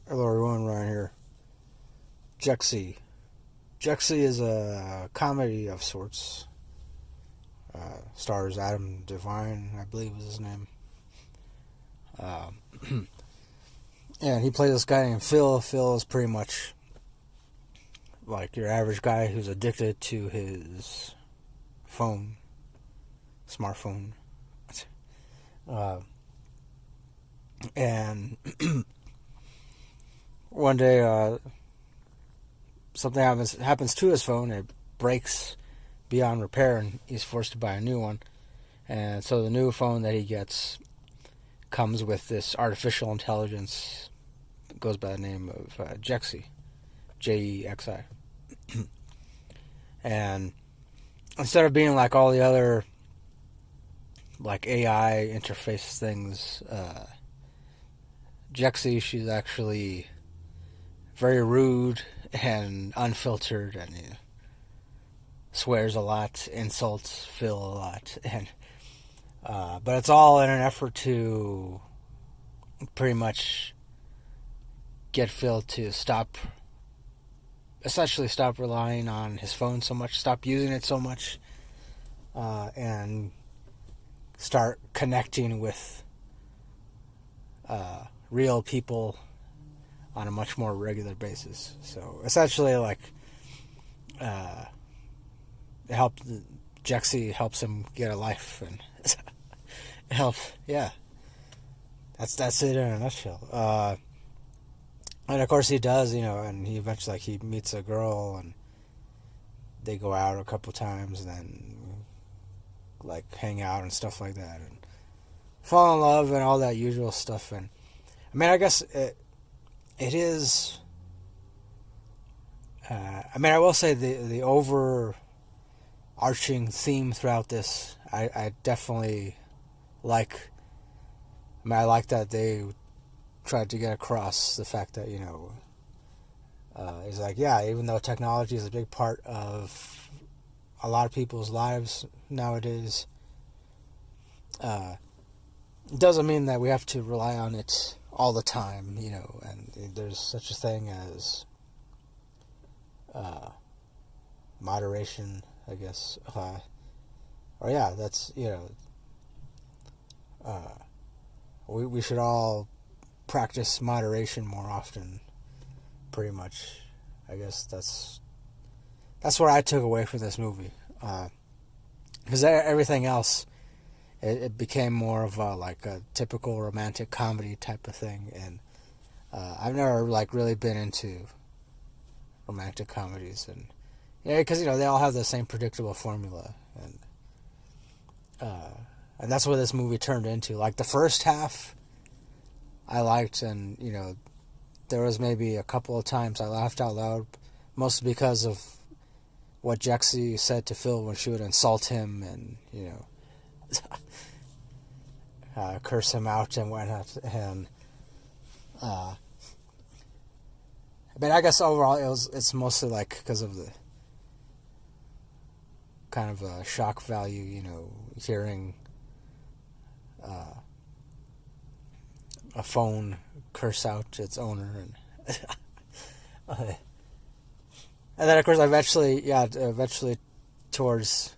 Hello everyone, Ryan here. Jexi. Jexi is a comedy of sorts. Stars Adam Devine, I believe is his name. And he plays this guy named Phil. Phil is pretty much like your average guy who's addicted to his phone, smartphone. Uh, and one day, something happens to his phone. It breaks beyond repair, and he's forced to buy a new one. And so the new phone that he gets comes with this artificial intelligence. It goes by the name of Jexi, Jexi. And instead of being like all the other like AI interface things, Jexi, she's actually very rude and unfiltered, and swears a lot, insults Phil a lot, and but it's all in an effort to pretty much get Phil to essentially stop relying on his phone so much, stop using it so much, and start connecting with real people on a much more regular basis. So essentially, like, Jexi helps him get a life, and yeah. That's it in a nutshell. And of course he does, and he eventually, like, he meets a girl, and they go out a couple times, and then like hang out and stuff like that, and fall in love and all that usual stuff. And I mean, I guess it is. I mean, I will say the overarching theme throughout this, I definitely like. I mean, I like that they tried to get across the fact that it's like, yeah, even though technology is a big part of a lot of people's lives nowadays, it doesn't mean that we have to rely on it all the time, and there's such a thing as moderation, I guess. Or yeah, that's, we should all practice moderation more often, pretty much. I guess that's what I took away from this movie. Because everything else, it became more of like a typical romantic comedy type of thing, and I've never like really been into romantic comedies, and because they all have the same predictable formula, and that's what this movie turned into. Like the first half, I liked, and there was maybe a couple of times I laughed out loud, mostly because of what Jexi said to Phil when she would insult him and curse him out and whatnot. And but I guess overall it's mostly like because of the kind of a shock value, hearing a phone curse out its owner, and and then of course eventually towards,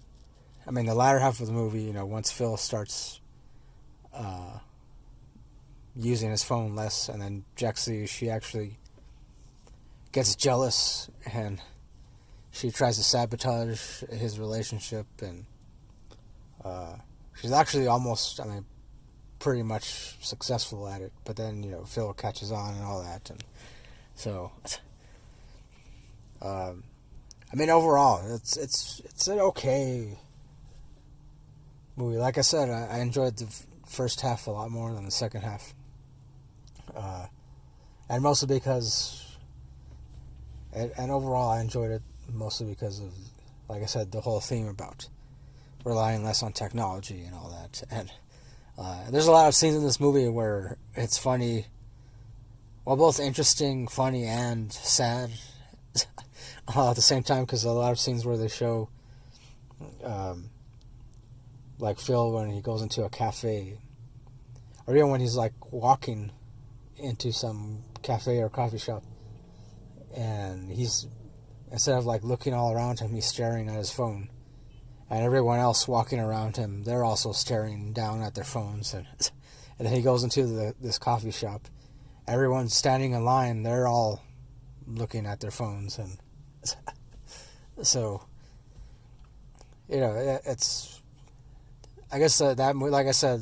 I mean, the latter half of the movie, once Phil starts using his phone less, and then Jexi, she actually gets jealous, and she tries to sabotage his relationship, and she's actually almost, I mean, pretty much successful at it, but then Phil catches on and all that, and so I mean, overall it's an okay movie. Like I said, I enjoyed the first half a lot more than the second half, and mostly because and overall I enjoyed it mostly because of, like I said, the whole theme about relying less on technology and all that. And there's a lot of scenes in this movie where it's funny, well, both interesting, funny, and sad at the same time, because a lot of scenes where they show like Phil when he goes into a cafe, or even when he's like walking into some cafe or coffee shop, and he's, instead of like looking all around him, he's staring at his phone, and everyone else walking around him, they're also staring down at their phones, and then he goes into this coffee shop. Everyone's standing in line, they're all looking at their phones, and so, it's, I guess that, like I said,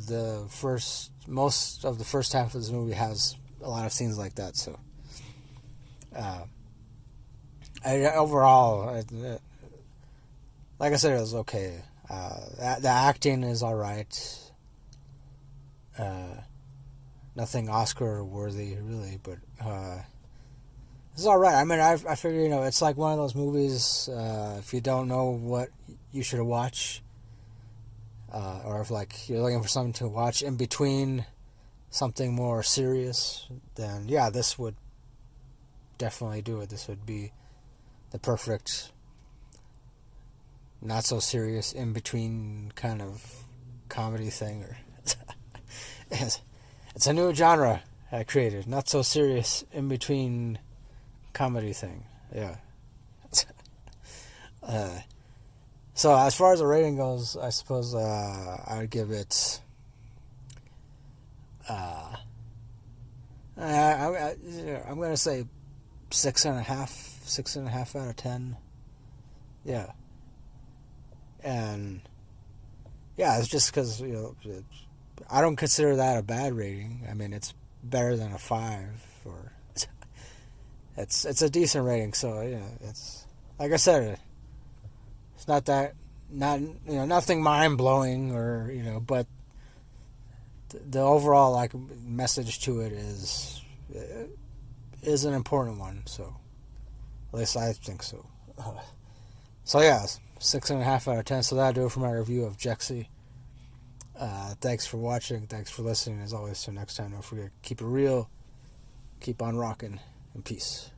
most of the first half of this movie has a lot of scenes like that. So, overall, like I said, it was okay. The acting is all right. Nothing Oscar worthy, really, but it's all right. I mean, I figure, it's like one of those movies. If you don't know what you should watch, or if like you're looking for something to watch in between something more serious, then yeah, this would definitely do it. This would be the perfect, not so serious in between kind of comedy thing, or it's a new genre I created. Not so serious in between comedy thing. Yeah. So as far as the rating goes, I suppose I would give it. I'm gonna say 6.5 out of 10. Yeah. And yeah, it's just because I don't consider that a bad rating. I mean, it's better than a 5, or it's a decent rating. So it's like I said, it's not nothing mind blowing, or but the overall like message to it is an important one. So at least I think so. So yeah, 6.5 out of 10. So that'll do it for my review of Jexi. Thanks for watching. Thanks for listening. As always, till next time, don't forget, keep it real, keep on rocking, and peace.